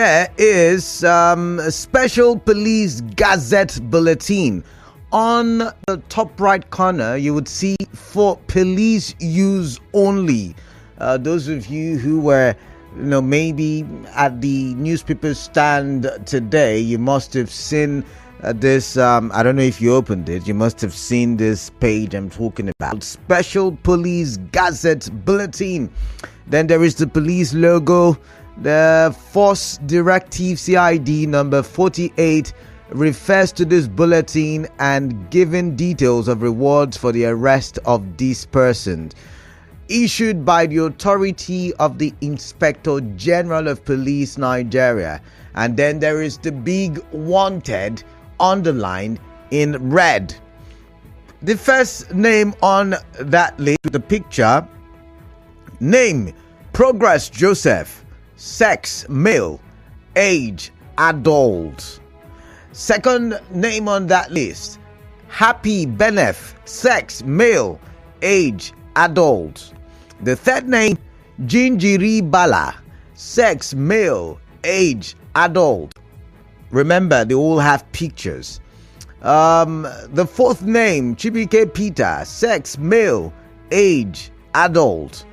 there is a special police gazette bulletin. On the top right corner, you would see for police use only. Those of you who were, maybe at the newspaper stand today, you must have seen this. I don't know if you opened it. You must have seen this page I'm talking about. Special Police Gazette Bulletin. Then there is the police logo. The Force Directive CID number 48 refers to this bulletin and giving details of rewards for the arrest of this person. Issued by the authority of the Inspector General of Police Nigeria. And then there is the big wanted underlined in red. The first name on that list with the picture, name Progress Joseph, sex male, age adult. Second name on that list, Happy Benef, sex male, age adult. The third name, Jinjiri Bala, sex male, age adult. Remember, they all have pictures. The fourth name, Chibike Peter, sex male, age adult.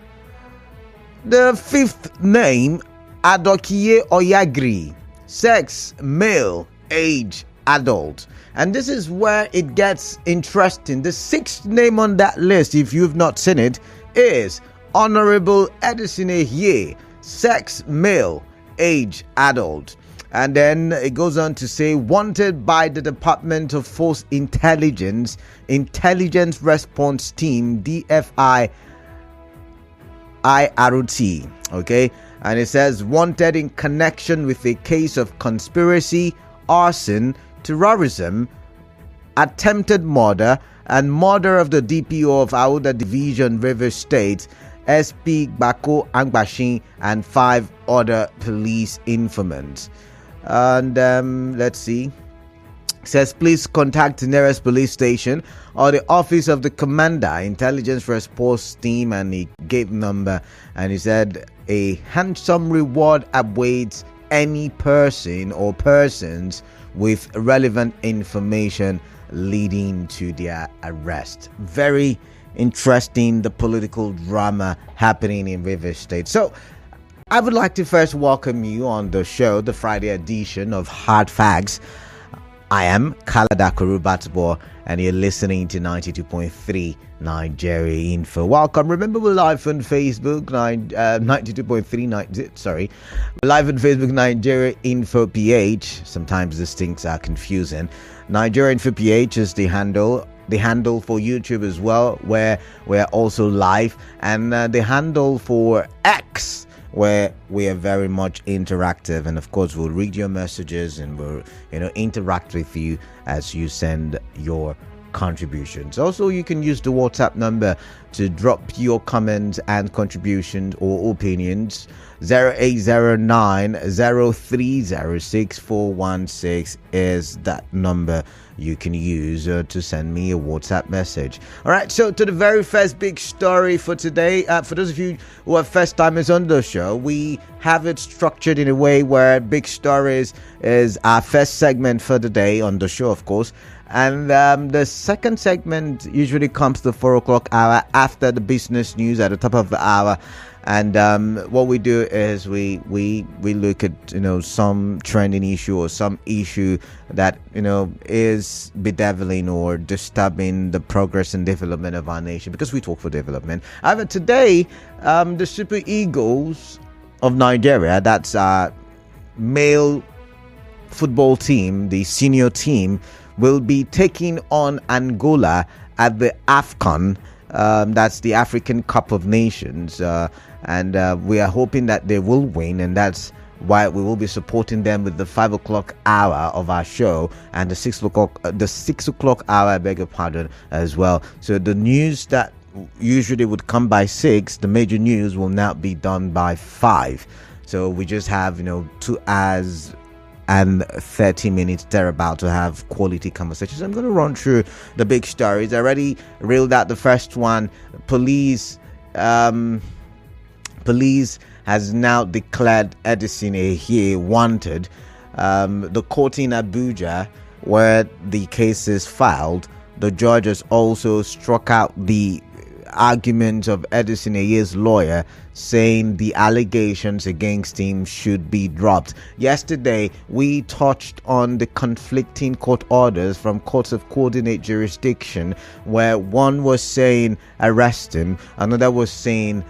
The fifth name, Adokiye Oyagri, sex male, age adult. And this is where it gets interesting. The sixth name on that list, if you've not seen it, is Honorable Edison Ehie, sex male, age adult. And then it goes on to say, wanted by the Department of Force Intelligence Response Team, DFI IRT. Okay, and it says wanted in connection with a case of conspiracy, arson, terrorism, attempted murder, and murder of the DPO of Auda Division, River State, SP Bako Angbashin, and 5 other police informants. And let's see. It says please contact the nearest police station or the office of the commander, intelligence response team, and he gave number, and he said a handsome reward awaits any person or persons with relevant information leading to their arrest. Very interesting, the political drama happening in River State. So I would like to first welcome you on the show, the Friday edition of Hard Facts. I am Kaladakuru Batbo, and you're listening to 92.3 Nigeria Info. Welcome. Remember, we're live on Facebook, 92.3. We're live on Facebook, Nigeria Info PH. Sometimes these things are confusing. Nigeria Info PH is the handle. The handle for YouTube as well, where we're also live, and the handle for X, where we are very much interactive, and of course we'll read your messages and we'll interact with you as you send your contributions. Also, you can use the WhatsApp number to drop your comments and contributions or opinions. 0809-0306416 is that number you can use to send me a WhatsApp message. All right, so to the very first big story for today. For those of you who are first timers on the show, we have it structured in a way where big stories is our first segment for the day on the show, of course. And the second segment usually comes the 4 o'clock hour after the business news at the top of the hour. And what we do is we look at some trending issue or some issue that is bedeviling or disturbing the progress and development of our nation, because we talk for development. However, today the Super Eagles of Nigeria, that's our male football team, the senior team, will be taking on Angola at the AFCON. That's the African Cup of Nations, and we are hoping that they will win, and that's why we will be supporting them with the 5 o'clock hour of our show and the 6 o'clock hour, I beg your pardon, as well. So the news that usually would come by 6, the major news will now be done by 5. So we just have 2 hours and 30 minutes thereabout to have quality conversations. I'm going to run through the big stories. I already reeled out the first one. Police Police has now declared Edison Ehie wanted. The court in Abuja, where the case is filed, the judge has also struck out the argument of Edison Ehie's lawyer, saying the allegations against him should be dropped. Yesterday, we touched on the conflicting court orders from courts of coordinate jurisdiction, where one was saying arrest him, another was saying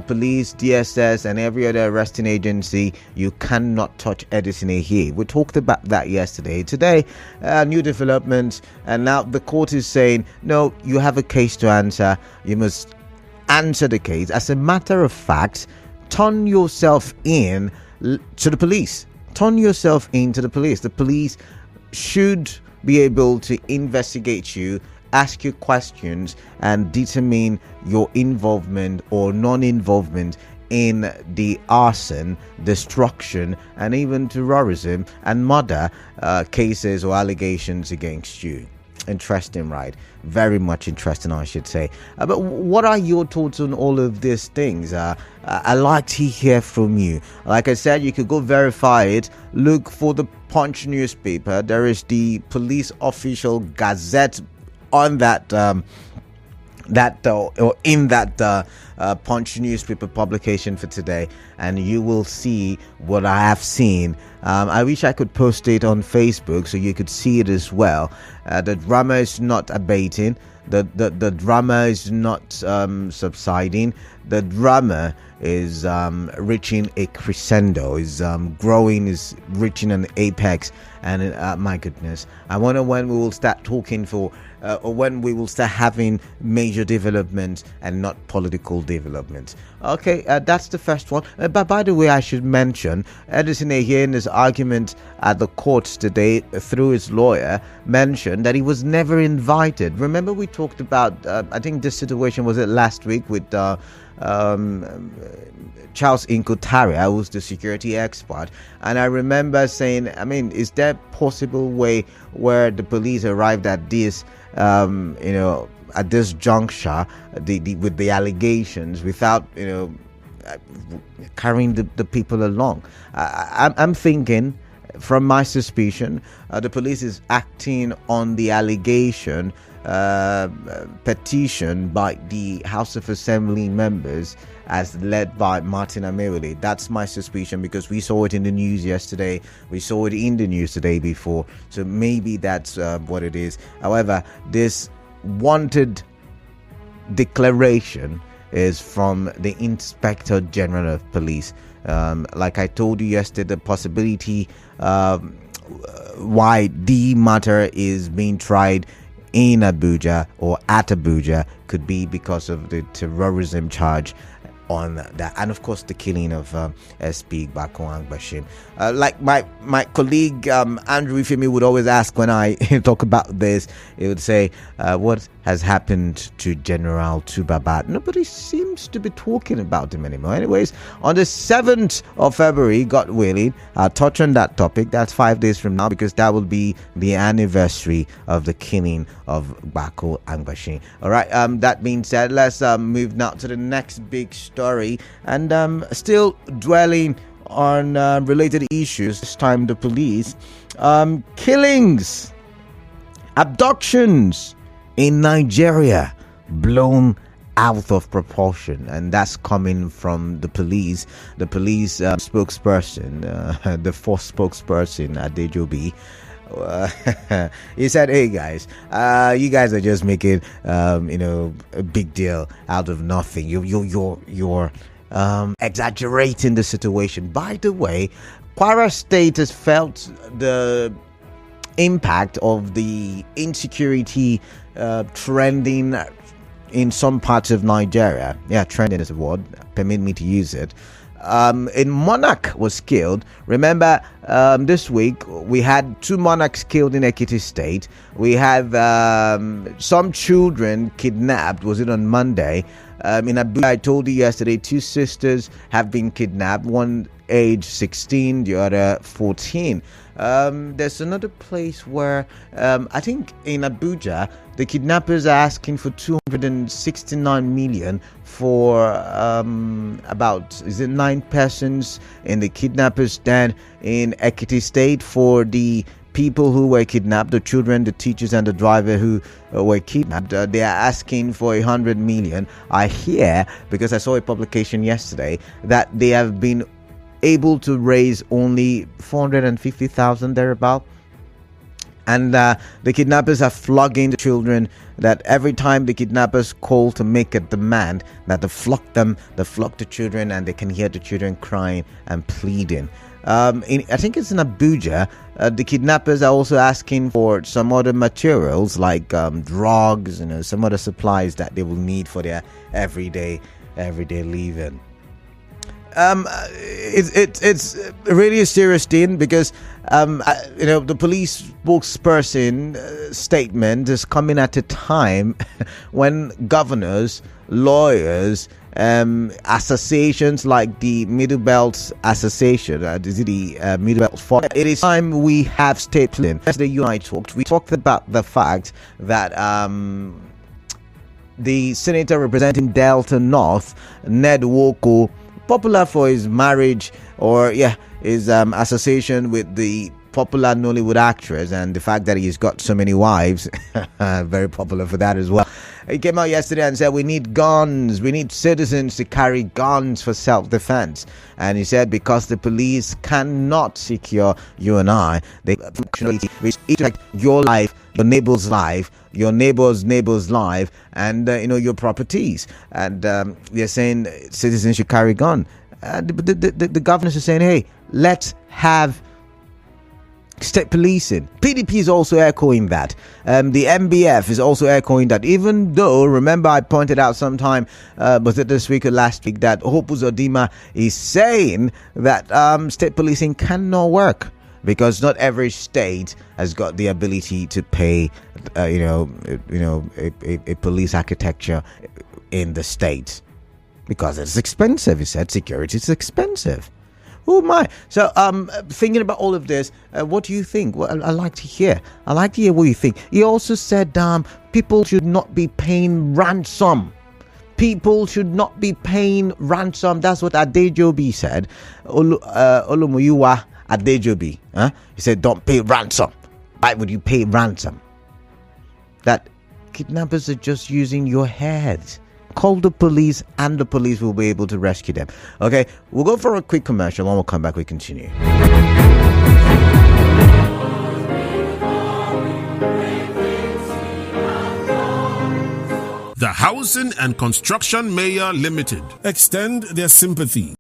police, DSS, and every other arresting agency, you cannot touch Edison Ehie. We talked about that yesterday. Today, new developments, and now the court is saying, no, you have a case to answer. You must answer the case. As a matter of fact, turn yourself in to the police. Turn yourself into the police. The police should be able to investigate you, ask you questions, and determine your involvement or non-involvement in the arson, destruction, and even terrorism and murder cases or allegations against you. Interesting, right? Very much interesting, I should say. But what are your thoughts on all of these things? I like to hear from you. Like I said, you could go verify it. Look for the Punch newspaper. There is the police official gazette on that Punch newspaper publication for today, and you will see what I have seen. I wish I could post it on Facebook so you could see it as well. The drama is not abating. The drama is not subsiding. The drama is reaching a crescendo, is growing, is reaching an apex. And my goodness, I wonder when we will start talking or when we will start having major development and not political development. Okay, that's the first one. But by the way, I should mention Edison Ehie, in his argument at the courts today through his lawyer, mentioned that he was never invited. Remember, we talked about I think this situation was it last week with Charles Inkutaria, who's the security expert, and I remember saying, I mean, is there a possible way where the police arrived at this at this juncture with the allegations without carrying the people along? I'm thinking, from my suspicion, the police is acting on the allegation petition by the House of Assembly members as led by Martin Amerole. That's my suspicion, because we saw it in the news yesterday. We saw it in the news the day before. So maybe that's what it is. However, this wanted declaration is from the Inspector General of Police. Like I told you yesterday, the possibility why the matter is being tried in Abuja or at Abuja could be because of the terrorism charge on that, and of course the killing of SP Bako Angbashim. Like my colleague Andrew Ifemi would always ask when I talk about this, he would say, what has happened to General Tubabat? Nobody seems to be talking about him anymore. Anyways, on the 7th of February, God willing, I'll touch on that topic. That's 5 days from now, because that will be the anniversary of the killing of Bako Angbashim. All right, that being said, let's move now to the next big story, and still dwelling on related issues. This time the police, killings, abductions in Nigeria blown out of proportion, and that's coming from the police. The police spokesperson, the force spokesperson Adejobi, he said, hey guys, you guys are just making a big deal out of nothing. You're exaggerating the situation. By the way, Kwara State has felt the impact of the insecurity trending in some parts of Nigeria. Yeah, trending is a word, permit me to use it. A monarch was killed. Remember, this week we had 2 monarchs killed in Ekiti State. We had some children kidnapped. Was it on Monday? In Abuja, I told you yesterday, 2 sisters have been kidnapped. One age 16, the other 14. There's another place where I think in Abuja, the kidnappers are asking for 269 million for about, is it 9 persons in the kidnappers' den in Ekiti State for the people who were kidnapped, the children, the teachers, and the driver who were kidnapped. They are asking for 100 million. I hear, because I saw a publication yesterday, that they have been able to raise only 450,000 thereabout. And the kidnappers are flogging the children, that every time the kidnappers call to make a demand, that they flog the children, and they can hear the children crying and pleading. I think it's in Abuja. The kidnappers are also asking for some other materials like drugs, some other supplies that they will need for their everyday living. It's really a serious thing, because the police spokesperson statement is coming at a time when governors, lawyers, associations like the Middle Belt Association, the Middle Belt Forum. It is time we have state plan. Yesterday, you and I talked. We talked about the fact that the senator representing Delta North, Ned Woko, popular for his marriage his association with the popular Nollywood actress, and the fact that he's got so many wives, very popular for that as well. He came out yesterday and said we need guns, we need citizens to carry guns for self-defense. And he said because the police cannot secure you and I, they protect your life, your neighbor's life, your neighbor's life, and your properties. And they're saying citizens should carry gun. The governors are saying, hey, let's have state policing. PDP is also echoing that. The MBF is also echoing that, even though, remember I pointed out sometime, was it this week or last week, that Hope Uzodinma is saying that state policing cannot work, because not every state has got the ability to pay a police architecture in the state, because it's expensive. He said security is expensive. Oh my! So, thinking about all of this, what do you think? Well, I like to hear. I like to hear what you think. He also said, people should not be paying ransom. People should not be paying ransom. That's what Adejobi said. Olumuyiwa Adejobi. He said, don't pay ransom. Why would you pay ransom? That kidnappers are just using your head. Call the police, and the police will be able to rescue them. Okay, we'll go for a quick commercial. When we'll come back, we continue. The Housing and Construction Mayor Limited extend their sympathy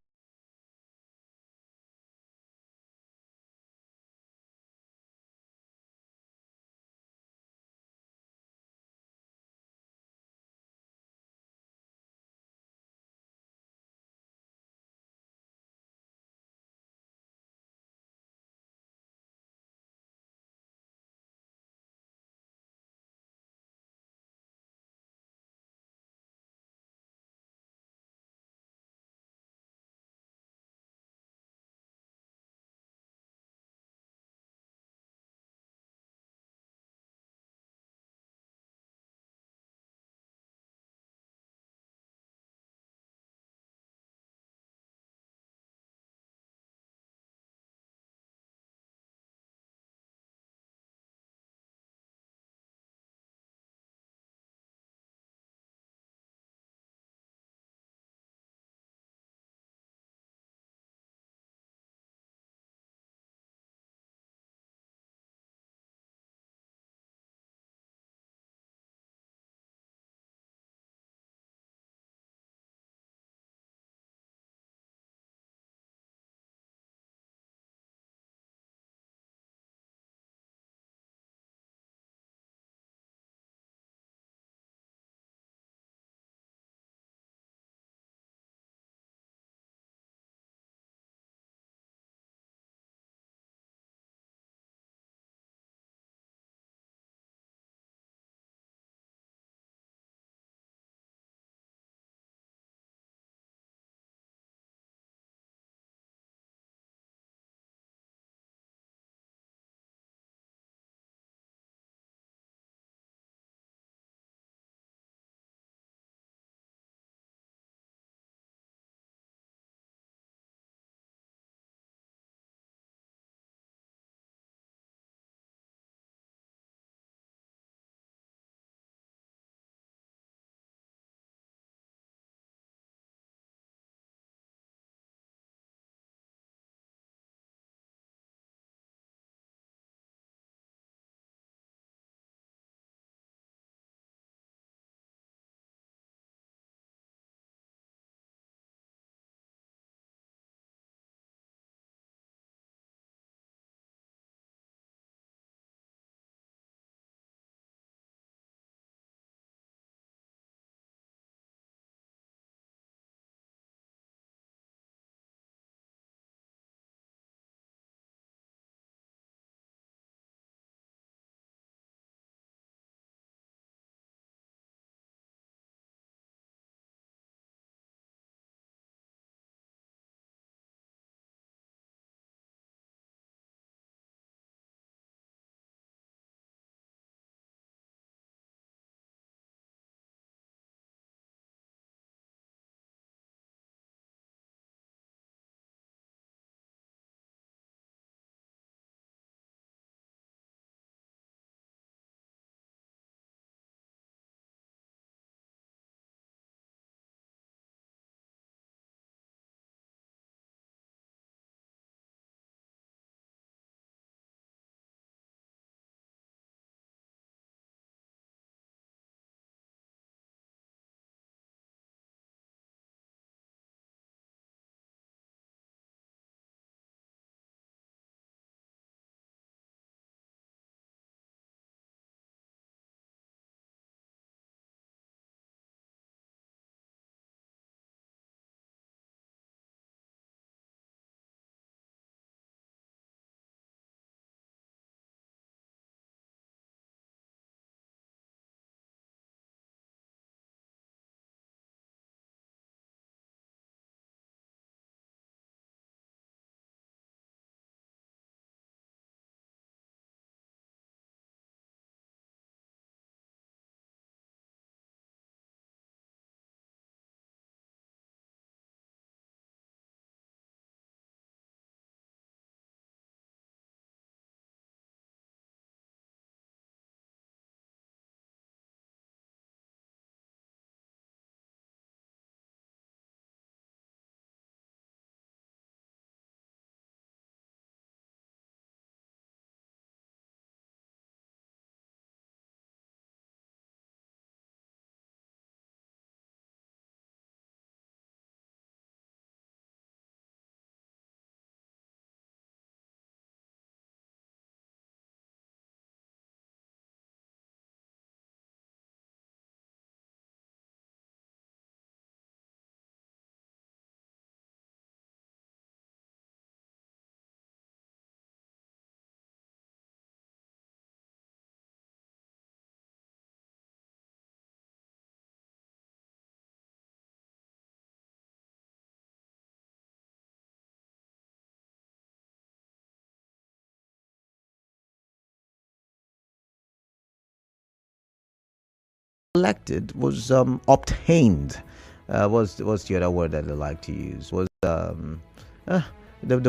collected, was obtained. What's the other word that they like to use? Was the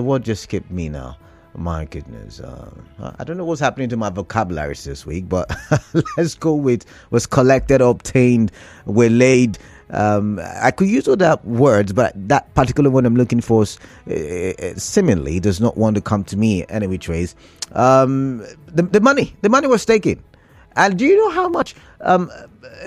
word just skipped me now. My goodness. I don't know what's happening to my vocabularies this week, but let's go with was collected, obtained, waylaid. I could use other words, but that particular one I'm looking for seemingly does not want to come to me any which ways. The money was taken. And do you know how much a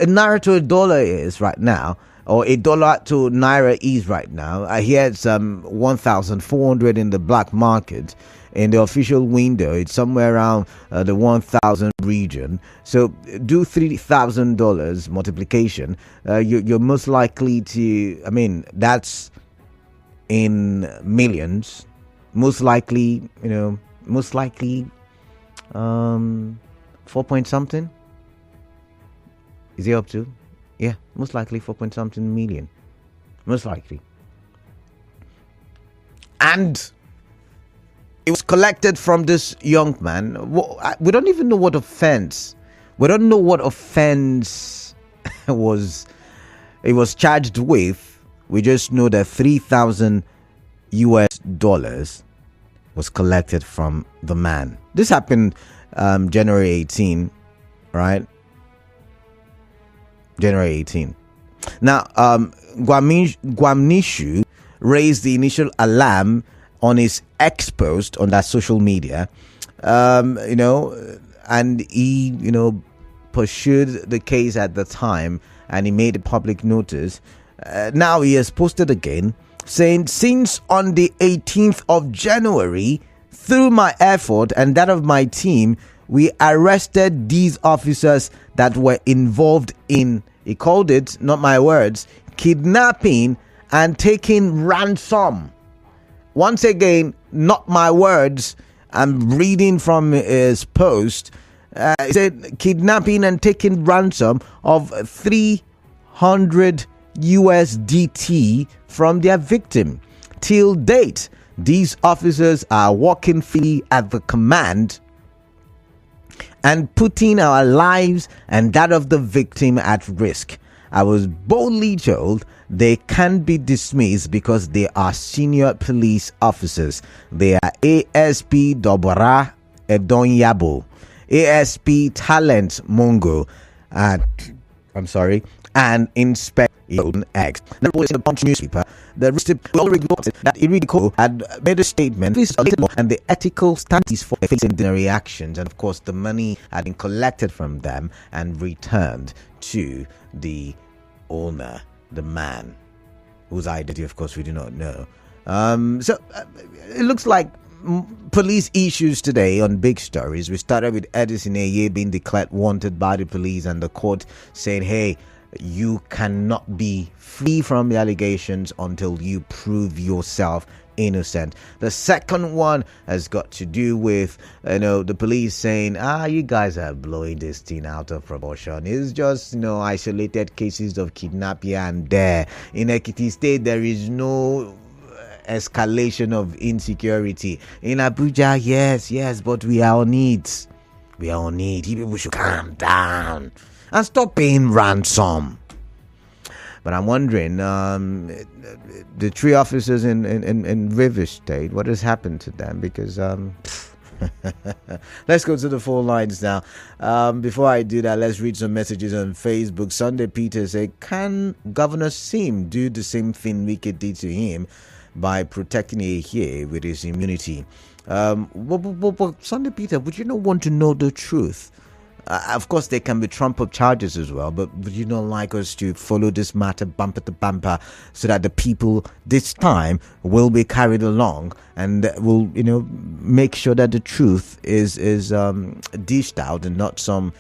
naira to a dollar is right now? Or a dollar to naira is right now? I hear it's 1,400 in the black market. In the official window, it's somewhere around the 1,000 region. So do $3,000 multiplication. You're most likely to, I mean, that's in millions. Most likely, 4 point something. Is it up to? Yeah, most likely 4 point something million. Most likely. And it was collected from this young man. We don't even know what offense. We don't know what offense it was charged with. We just know that $3,000 was collected from the man. This happened January 18, right? January 18. Now, Gwamnishu raised the initial alarm on his ex post on that social media, and he, pursued the case at the time, and he made a public notice. Now he has posted again, saying, since on the 18th of January, through my effort and that of my team, we arrested these officers that were involved in, he called it, not my words, kidnapping and taking ransom. Once again, not my words. I'm reading from his post. He said kidnapping and taking ransom of 300 USDT from their victim. Till date, these officers are working freely at the command and putting our lives and that of the victim at risk. I was boldly told they can't be dismissed because they are senior police officers. They are ASP Dobara Edonyabo, ASP Talent Mongo, and Inspector X. The report in the Punch newspaper, the reported that Iridico had made a statement and the ethical stance for facing their reactions, and of course the money had been collected from them and returned to the owner, the man, whose identity of course we do not know. It looks like police issues today on big stories. We started with Edison Ehie being declared wanted by the police and the court saying, hey, you cannot be free from the allegations until you prove yourself innocent. The second one has got to do with the police saying, you guys are blowing this thing out of proportion. It's just isolated cases of kidnapping, and there in Ekiti State there is no escalation of insecurity. In Abuja, yes, but we are on it. You people should calm down and stop paying ransom. But I'm wondering, the three officers in River State, what has happened to them? Because let's go to the phone lines now. Before I do that, let's read some messages on Facebook. Sunday Peter said, can Governor Sim do the same thing Wike did to him by protecting Ehie with his immunity? Sunday Peter, would you not want to know the truth? Of course, there can be trump-up charges as well, but would you not like us to follow this matter bumper to bumper so that the people this time will be carried along and will, make sure that the truth is dished out and not some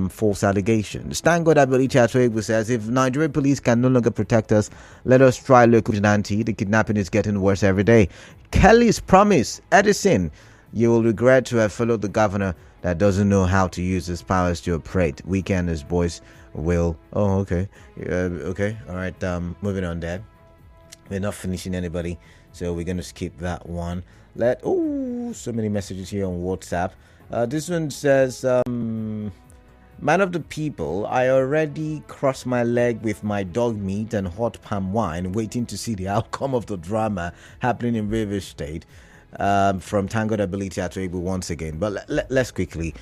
false allegations? Thank God Abelicha Atwegu says, if Nigerian police can no longer protect us, let us try local vigilante. The kidnapping is getting worse every day. Kelly's promise, Edison, you will regret to have followed the governor that doesn't know how to use his powers to operate. Weekend his boys will. Oh, okay. Okay. All right. Moving on there. We're not finishing anybody, so we're going to skip that one. So many messages here on WhatsApp. This one says, Man of the people, I already crossed my leg with my dog meat and hot palm wine, waiting to see the outcome of the drama happening in Rivers State. From Tangled Ability at Able once again. But let's quickly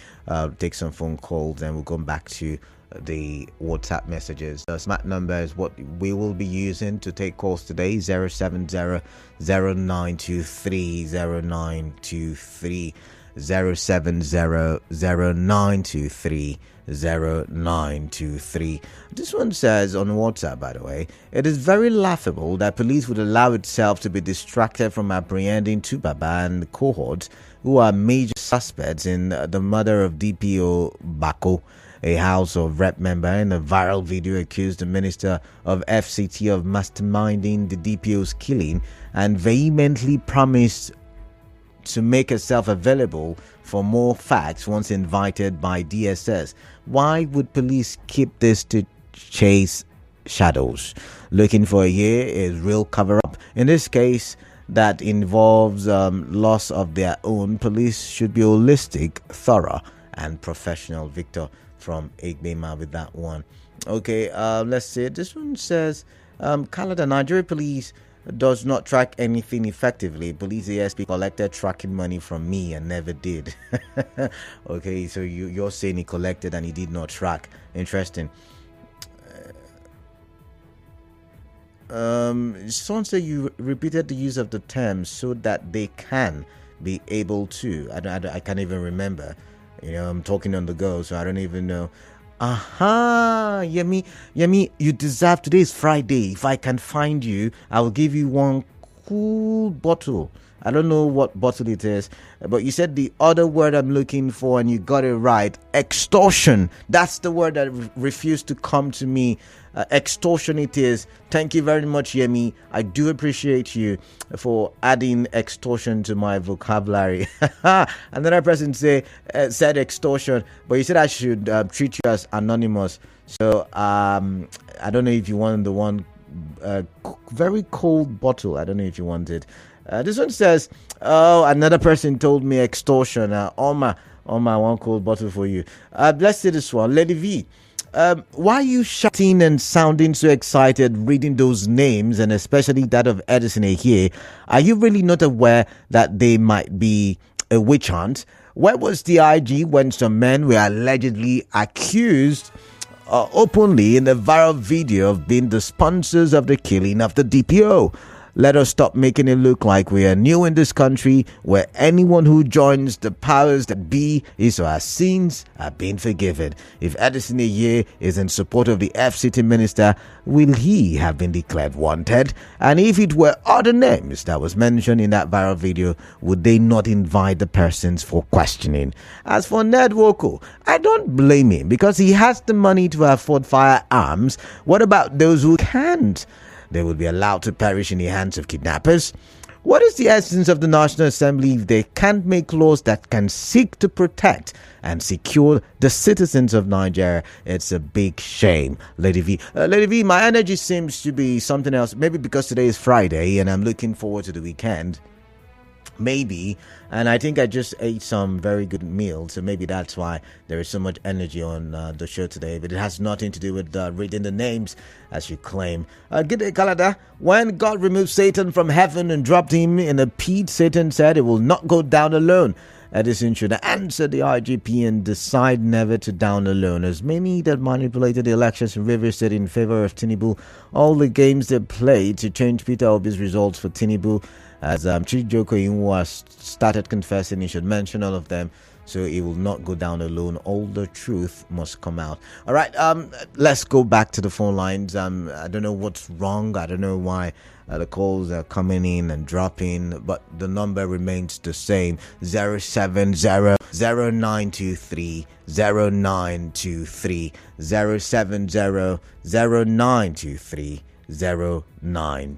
take some phone calls and we'll come back to the WhatsApp messages. The smart number is what we will be using to take calls today: 070-0923-0923, 070-0923-0923. This one says on WhatsApp, by the way, it is very laughable that police would allow itself to be distracted from apprehending two Baba and cohorts who are major suspects in the murder of DPO Bako, a House of Rep member. In a viral video, accused the Minister of FCT of masterminding the DPO's killing and vehemently promised to make herself available for more facts once invited by DSS. Why would police keep this to chase shadows? Looking for a year is real cover-up. In this case that involves loss of their own, police should be holistic, thorough, and professional. Victor from Egbema with that one. Okay, let's see. This one says, Canada, Nigeria police does not track anything effectively. Police ASP collected tracking money from me and never did. Okay, so you're saying he collected and he did not track. Interesting. Someone said you repeated the use of the term so that they can be able to. I can't even remember. I'm talking on the go, so I don't even know. Aha, Yemi, you deserve. Today is Friday. If I can find you, I will give you one cool bottle. I don't know what bottle it is, but you said the other word I'm looking for and you got it right. Extortion. That's the word that refused to come to me. Extortion it is. Thank you very much, Yemi. I do appreciate you for adding extortion to my vocabulary. Another person said extortion, but you said I should treat you as anonymous. So I don't know if you want the one very cold bottle. I don't know if you want it. This one says, another person told me extortion. Oma, one cold bottle for you. Let's see this one. Lady V, why are you shouting and sounding so excited reading those names, and especially that of Edison Ehie? Are you really not aware that they might be a witch hunt? Where was the IG when some men were allegedly accused openly in the viral video of being the sponsors of the killing of the DPO? Let us stop making it look like we are new in this country, where anyone who joins the powers that be is or our sins are being forgiven. If Edison Ehie is in support of the FCT minister, will he have been declared wanted? And if it were other names that was mentioned in that viral video, would they not invite the persons for questioning? As for Ned Woko, I don't blame him because he has the money to afford firearms. What about those who can't? They will be allowed to perish in the hands of kidnappers. What is the essence of the National Assembly if they can't make laws that can seek to protect and secure the citizens of Nigeria? It's a big shame. Lady V, my energy seems to be something else. Maybe because today is Friday and I'm looking forward to the weekend. Maybe. And I think I just ate some very good meal, so maybe that's why there is so much energy on the show today. But it has nothing to do with reading the names, as you claim. Good day, Canada. When God removed Satan from heaven and dropped him in a pit, Satan said it will not go down alone. Edison should answer the IGP and decide never to down alone. As many that manipulated the elections in Rivers State in favor of Tinubu, all the games they played to change Peter Obi's results for Tinubu, as Chijoko Inwo has started confessing, he should mention all of them, so he will not go down alone. All the truth must come out. All right, let's go back to the phone lines. I don't know what's wrong. I don't know why the calls are coming in and dropping, but the number remains the same: 070-0923 0923, 070-0923 0923.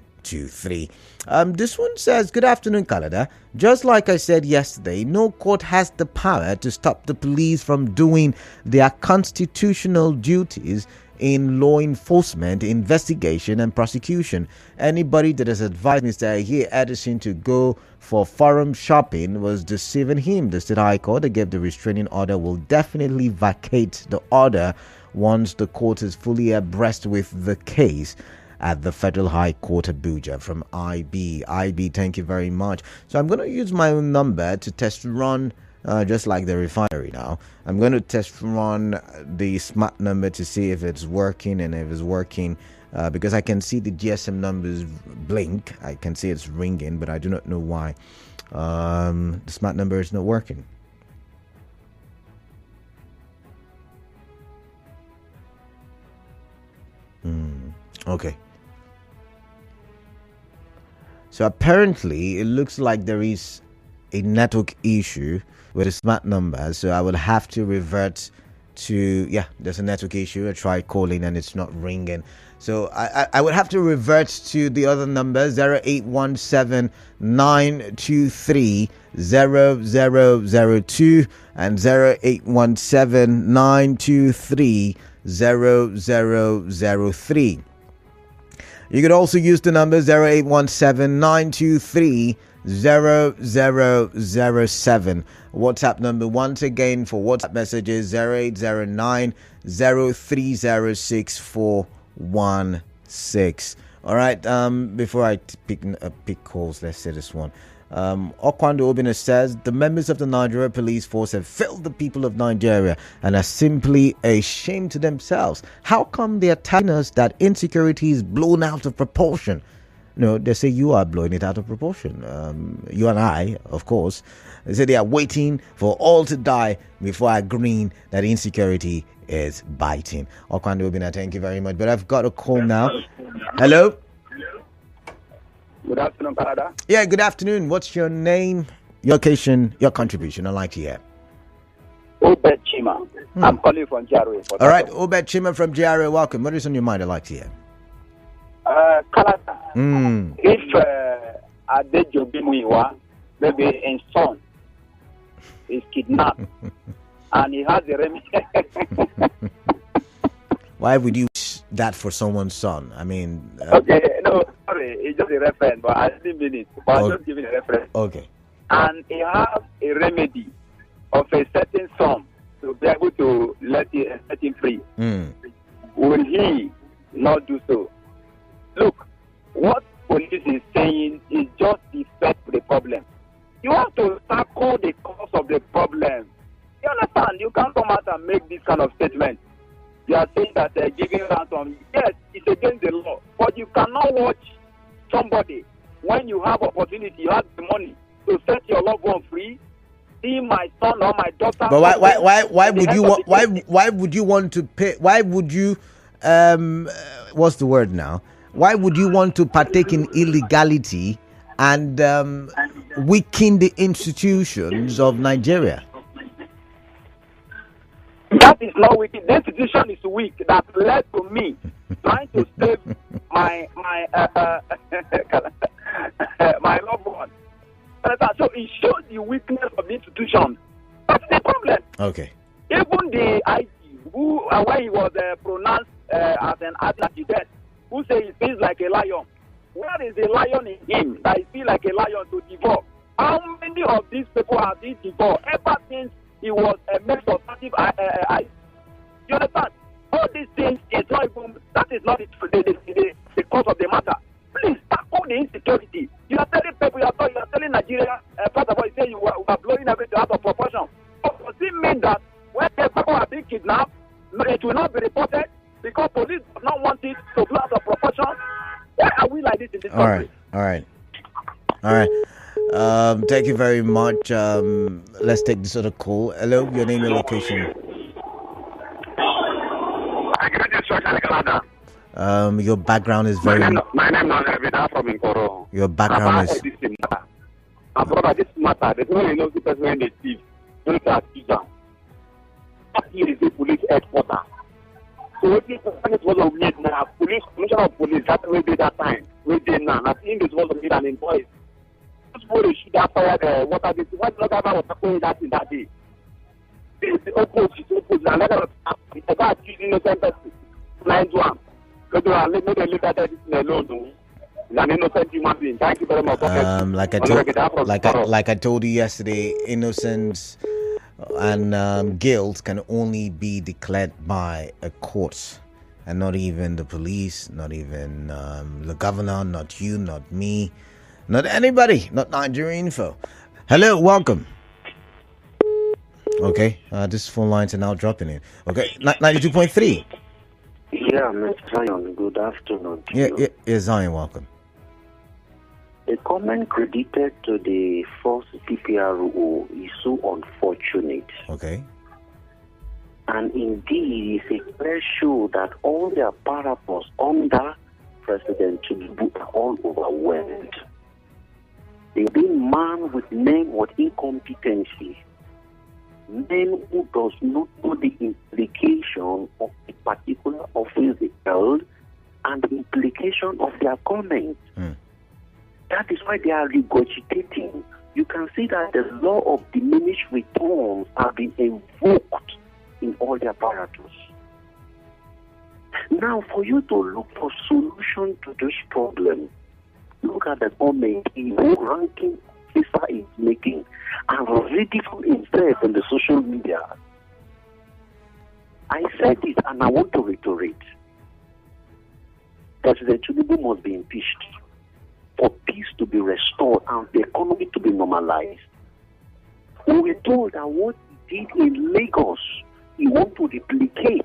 This one says, good afternoon, Canada. Just like I said yesterday, no court has the power to stop the police from doing their constitutional duties in law enforcement, investigation, and prosecution. Anybody that has advised Mr. Ehie Edison to go for forum shopping was deceiving him. The State High Court that gave the restraining order will definitely vacate the order once the court is fully abreast with the case at the Federal High Court Abuja. From IB, thank you very much. So I'm going to use my own number to test run, just like the refinery now. I'm going to test run the smart number to see if it's working, and if it's working, because I can see the GSM numbers blink. I can see it's ringing, but I do not know why the smart number is not working. Okay. So apparently, it looks like there is a network issue with a smart number. So I would have to revert to, there's a network issue. I tried calling and it's not ringing. So I would have to revert to the other number, 0817 923 0002 and 0817 923 0003. You could also use the number 0817 923 0007. WhatsApp number once again for WhatsApp messages 0809 0306 All right, before I pick calls, let's say this one. Okwando Obina says the members of the Nigeria police force have failed the people of Nigeria and are simply a shame to themselves. How come they are telling us that insecurity is blown out of proportion? No, they say you are blowing it out of proportion. You and I, of course. They say they are waiting for all to die before agreeing that insecurity is biting. Okwando Obina, thank you very much. But I've got a call now. Hello? Good afternoon, Parada. Yeah, good afternoon. What's your name, your location, your contribution? I'd like to hear. Obed Chima. I'm calling from GRA. All right, Obed Chima from GRA. Welcome. What is on your mind? I'd like to hear. Canada. If Adejo Bimuiwa, maybe in son, is kidnapped and he has a remedy. Why would you wish that for someone's son? I mean... okay, no, sorry. It's just a reference, but I didn't mean it. But I'm just giving a reference. Okay. And he has a remedy of a certain sum to be able to let him free. Will he not do so? Look, what police is saying is just the effect of the problem. You have to tackle the cause of the problem. You understand? You can't come out and make this kind of statement. You are saying that giving ransom, yes, it's against the law. But you cannot watch somebody when you have opportunity, you have the money to set your loved one free. See my son or my daughter. But why would you want to pay? Why would you what's the word now? Why would you want to partake in illegality and weaken the institutions of Nigeria? That is not weak. The institution is weak. That led to me trying to save my my loved one. So it shows the weakness of the institution. That's the problem. Okay. Even the IG, who when he was pronounced as an adult, who say he feels like a lion. Where is the lion in him that he feels like a lion to devour? How many of these people have he devoured ever since he was a member of active you understand? All these things is not even, that is not the cause of the matter. Please tackle the insecurity. You are telling people, you are telling Nigeria, first of all, you say you are blowing everything out of proportion. But does it mean that when people are being kidnapped, it will not be reported because police do not want it to blow out of proportion? Why are we like this in this country? All right. Thank you very much. Let's take this other call. Hello, your name, your location. Your background is very... My name is Evida from Nkoro. Your background is... My brother, this matter, there's no enough people when they thief. Don't accuse them. That here is the police headquarters. So what is the was of need now? Police, commissioner of police, that will be that time. We did now. I think this was of need and employees. Before they should have fired water, why not have water going that in that day? This is the opposite, and that's about accusing innocent person. blind one. Go to our limit and look at that alone. An innocent human being. Thank you very much. Like I told you yesterday, innocence and guilt can only be declared by a court, and not even the police, not even the governor, not you, not me, not anybody, not Nigerian Info. Hello, welcome. Okay, this phone lines are now dropping in. Okay, 92.3. Yeah, Mr. Zion, good afternoon. Yeah, Zion, welcome. The comment credited to the first PPRO is so unfortunate. Okay. And indeed, it's a clear show that all the apparatus under President Tinubu are all overwhelmed. They've been man with men with incompetency. Men who does not know the implication of a particular office they held and the implication of their comment. That is why they are regurgitating. You can see that the law of diminished returns have been invoked in all the apparatus. Now, for you to look for solution to this problem, look at the comment the ranking officer is making and ridicule himself in the social media. I said it and I want to reiterate. President Tinubu must be impeached for peace to be restored and the economy to be normalized. We were told that what he did in Lagos, he wants to replicate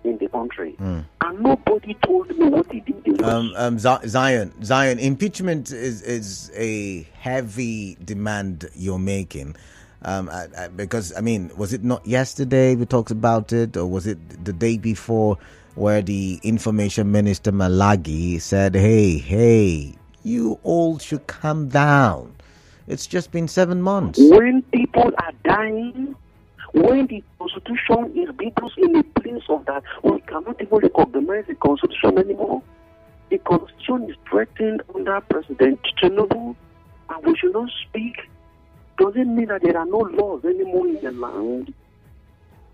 in the country. And nobody told me what he did in Lagos. Zion, impeachment is a heavy demand you're making. Because, I mean, was it not yesterday we talked about it, or was it the day before where the information minister Malagi said, hey, you all should calm down. It's just been 7 months. When people are dying, when the constitution is being put in the place of that, we cannot even recognize the constitution anymore. The constitution is threatened under President Tinubu, and we should not speak. Does it mean that there are no laws anymore in the land?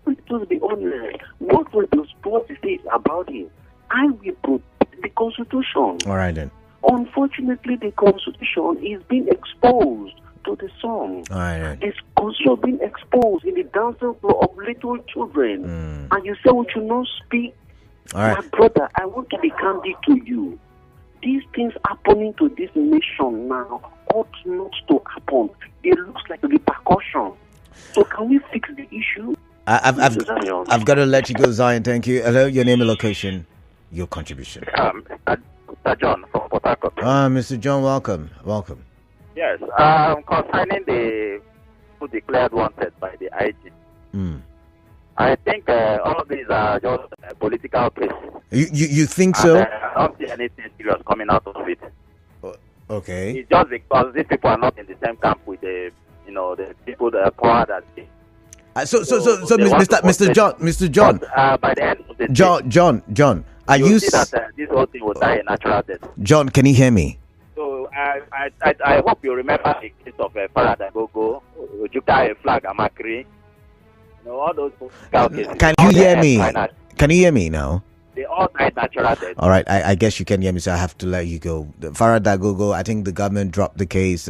Let us be honest. What will the sport say about it? I will protect the constitution. All right then. Unfortunately, the constitution is being exposed to the sun. All right. It's also being exposed in the dancing floor of little children. And you say we should not speak. All right. My brother, I want to be candid to you. These things happening to this nation now ought not to happen. It looks like a repercussion. So can we fix the issue? I've got to let you go, Zion. Thank you. Hello, your name and location, your contribution. Mr. John from Port Harcourt. Mr. John, welcome. Yes, concerning the who declared wanted by the IG. I think all of these are just political cases. You think so? I don't see anything serious coming out of it. Okay. It's just because these people are not in the same camp with the people that are power that they. So, Mr. John, but, by the end of the John, are you see that this whole thing will die a natural death? John, can you hear me? So I hope you remember the case of Farada Gogo, Ojuka Flag Amakri. All those cases. Can you hear me? Can you hear me now? They all died natural death. All right, I guess you can hear me, so I have to let you go. Farada Gogo, I think the government dropped the case.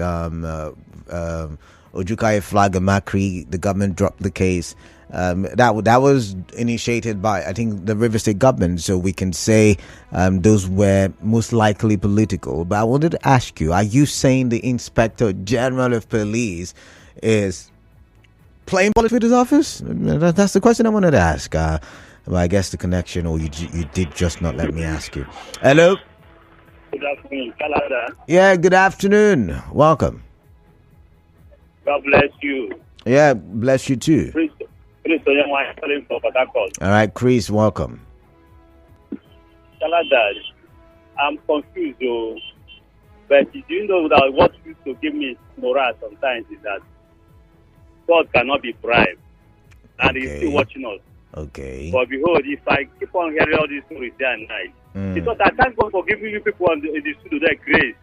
Ojuka Flag Amakri, the government dropped the case. That was initiated by, I think, the River State government, so we can say those were most likely political. But I wanted to ask you, are you saying the Inspector General of Police is playing politics with his office? That's the question I wanted to ask. Well, I guess the connection, or you did just not let me ask you. Hello? Good afternoon, Canada. Yeah, good afternoon. Welcome. God bless you. Yeah, bless you too. All right, Chris, welcome. Canada, I'm confused, though. But do you know that what used to give me morale sometimes is that God cannot be bribed, and He's still watching us. Okay. But behold, if I keep on hearing all these stories day and night, because I thank God for giving you people in the studio that grace.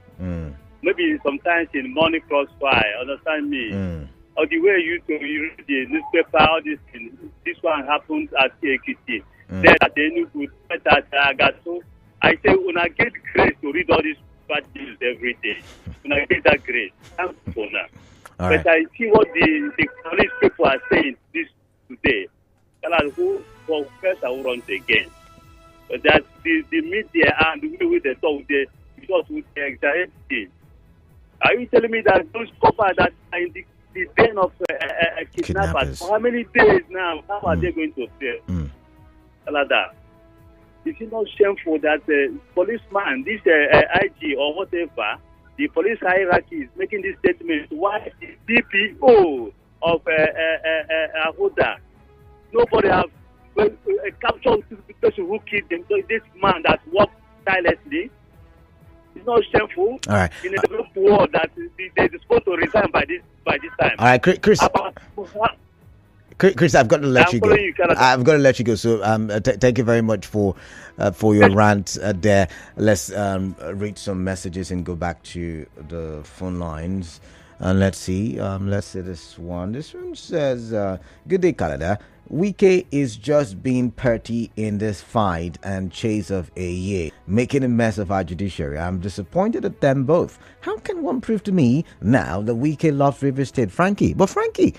Maybe sometimes in morning crossfire, understand me? Or the way you read the newspaper, all these things. This one happens at AKT. there at Enugu, there at Agato. I say, when I get grace to read all these bad news every day, when I get that grace, I'm for now. But I see what the police people are saying this today. Who first I will run again. But that the media and the way they talk, they exaggerate. Are you telling me that those coppers that are in the den of kidnappers, for how many days now, how are they going to fail? Is it not shameful that policeman, this IG or whatever, the police hierarchy is making this statement? Why the DPO of Ahoda, nobody have captured the person who killed them? This man that worked tirelessly. It's not shameful. All right. In a developed world that they're supposed to resign by this time. All right, Chris. Chris, I've got to let you go. I've got to let you go. So, thank you very much for your rant there. Let's read some messages and go back to the phone lines. And let's see. Let's see this one. This one says, "Good day, Canada. Wike is just being petty in this fight and chase of Ehie, making a mess of our judiciary. I'm disappointed at them both. How can one prove to me now that Wike loves River State, Frankie? But Frankie,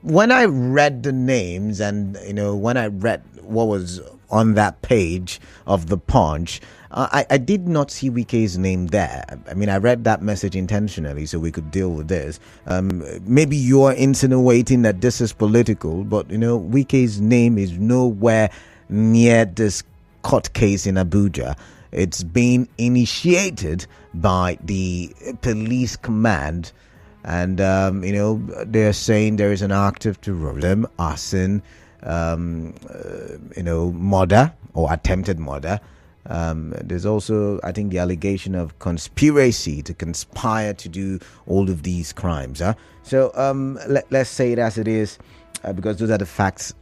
when I read the names and when I read what was on that page of the Punch, I did not see Wike's name there. I mean, I read that message intentionally so we could deal with this. Maybe you're insinuating that this is political, but Wike's name is nowhere near this court case in Abuja. It's being initiated by the police command. And, they're saying there is an active terrorism, arson, murder or attempted murder. There's also, I think, the allegation of conspiracy to conspire to do all of these crimes. So let's say it as it is, because those are the facts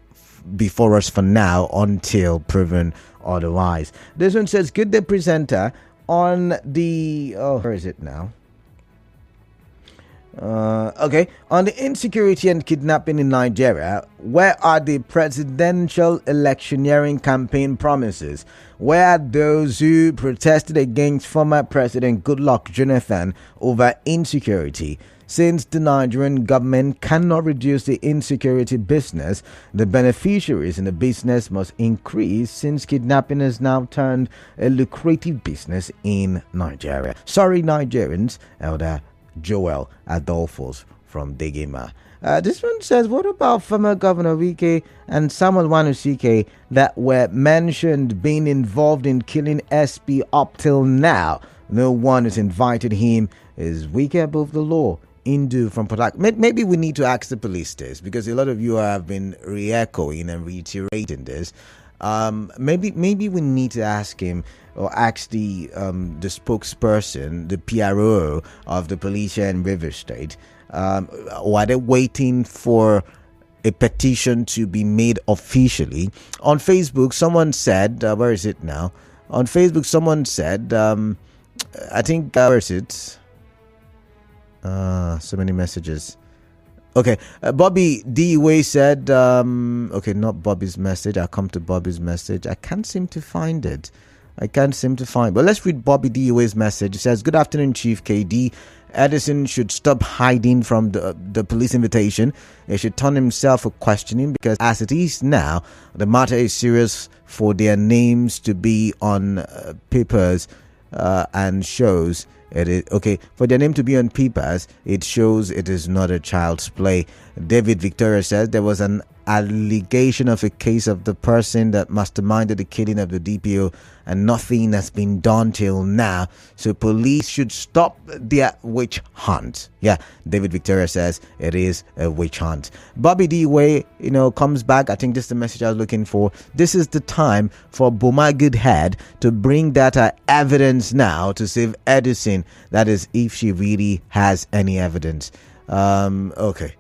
before us for now until proven otherwise. This one says, "Good day, presenter. On the..." Oh, where is it now? On the insecurity and kidnapping in Nigeria, where are the presidential electioneering campaign promises? Where are those who protested against former President Goodluck Jonathan over insecurity? Since the Nigerian government cannot reduce the insecurity business, the beneficiaries in the business must increase, since kidnapping has now turned a lucrative business in Nigeria. Sorry, Nigerians. Elder Joel Adolphus from Degema. This one says, "What about former Governor Wike and Samuel Wanusike that were mentioned being involved in killing SP up till now? No one has invited him. Is Wike above the law?" Indu from Port. Maybe we need to ask the police this, because a lot of you have been re-echoing and reiterating this. Maybe we need to ask him, or ask the spokesperson, the PRO of the police here in River State, or are they waiting for a petition to be made officially? On Facebook, someone said, where is it now? On Facebook, someone said, I think, where is it? So many messages. Okay, Bobby D. Way said, okay, not Bobby's message. I'll come to Bobby's message. I can't seem to find it. But let's read Bobby D. Way's message. It says, "Good afternoon, Chief KD. Edison should stop hiding from the police invitation. He should turn himself for questioning, because as it is now, the matter is serious for their names to be on papers and shows it is okay. For their name to be on papers, it shows it is not a child's play." David Victoria says there was an allegation of a case of the person that masterminded the killing of the DPO, and nothing has been done till now. So police should stop their witch hunt. Yeah, David Victoria says it is a witch hunt. Bobby D. Way, comes back. I think this is the message I was looking for. This is the time for Boma Goodhead to bring data evidence now to save Edison. That is, if she really has any evidence. Okay.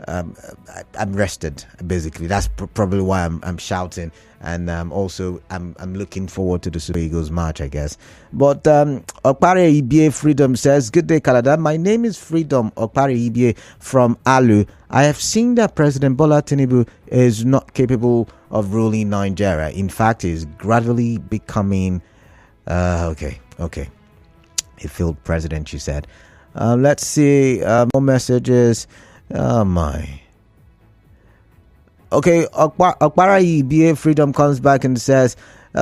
I'm rested. Basically, that's probably why I'm shouting, and also I'm looking forward to the Super Eagles match, I guess. But Okpare Ibie Freedom says, "Good day, Canada. My name is Freedom Okpare Ibie from Alu. I have seen that President Bola Tinubu is not capable of ruling Nigeria. In fact, he is gradually becoming okay, a failed president," she said. Let's see more messages. Oh my. Okay, Okpara Ibie Freedom comes back and says,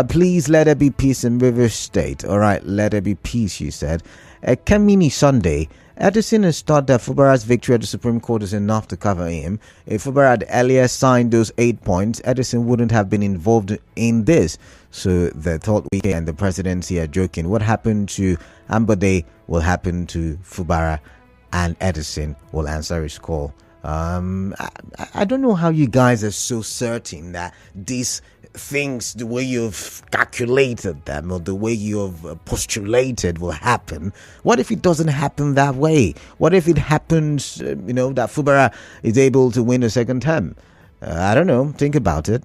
"Please let there be peace in Rivers State." All right, let there be peace, she said. Kemini Sunday. Edison has thought that Fubara's victory at the Supreme Court is enough to cover him. If Fubara had earlier signed those 8 points, Edison wouldn't have been involved in this. So they thought we and the presidency are joking. What happened to Ambode will happen to Fubara, and Edison will answer his call. I don't know how you guys are so certain that these things, the way you've calculated them or the way you've postulated will happen. What if it doesn't happen that way? What if it happens, that Fubara is able to win a second term? I don't know. Think about it.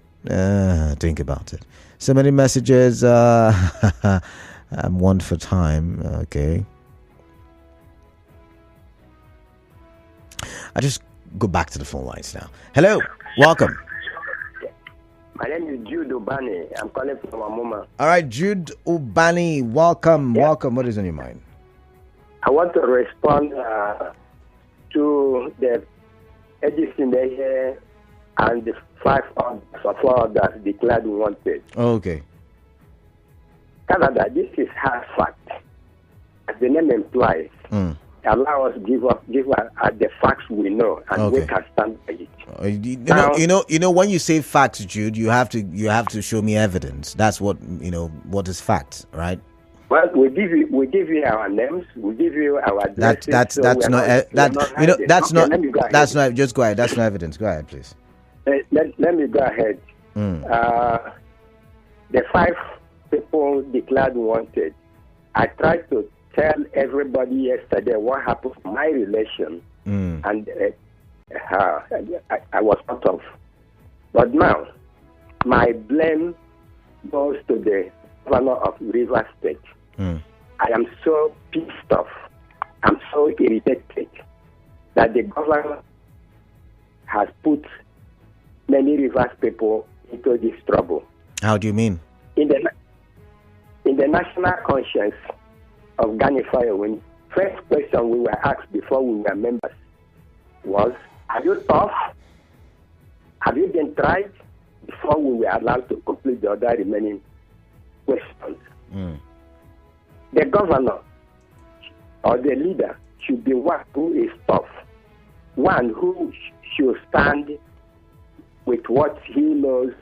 So many messages. I'm one for time. Okay. I just go back to the phone lines now. Hello. Welcome. My name is Jude Obani. I'm calling from Amoma. All right, Jude Obani, welcome. Yeah. Welcome. What is on your mind? I want to respond to the Edison Ehie and the 4 others declared wanted. Okay. Canada, this is hard fact. As the name implies, allow us give us the facts we know, and we can stand by it. When you say facts, Jude, you have to show me evidence. That's what what is facts, right? Well, we give you our names, we give you our addresses. That's not just go ahead. That's not evidence. Go ahead, please. Let me go ahead. The 5 people declared wanted. I tried to tell everybody yesterday what happened to my relation, and I was cut off. But now, my blame goes to the governor of Rivers State. I am so pissed off. I'm so irritated that the governor has put many Rivers people into this trouble. How do you mean? In the national conscience of Ghana Firewind, first question we were asked before we were members was, "Are you tough? Have you been tried?" Before we were allowed to complete the other remaining questions. The governor or the leader should be one who is tough, one who should stand with what he knows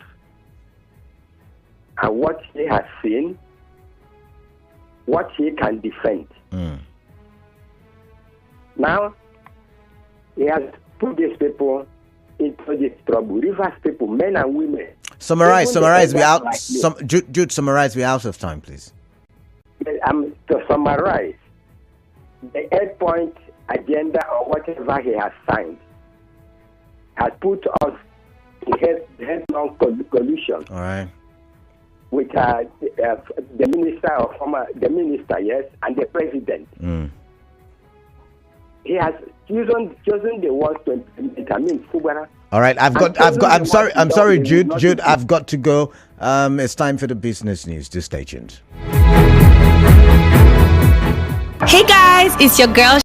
and what he has seen, what he can defend. Now, he has put these people into this trouble. Rivers people, men and women. Summarize. We out. Jude, summarize. We out of time, please. To summarize, the 8-point agenda or whatever he has signed has put us in headlong collusion. All right. With the minister, yes, and the president. He has chosen the ones to implement. I mean, Fubara. All right, I'm sorry, Jude, I've got to go. It's time for the business news. Just stay tuned. Hey guys, it's your girl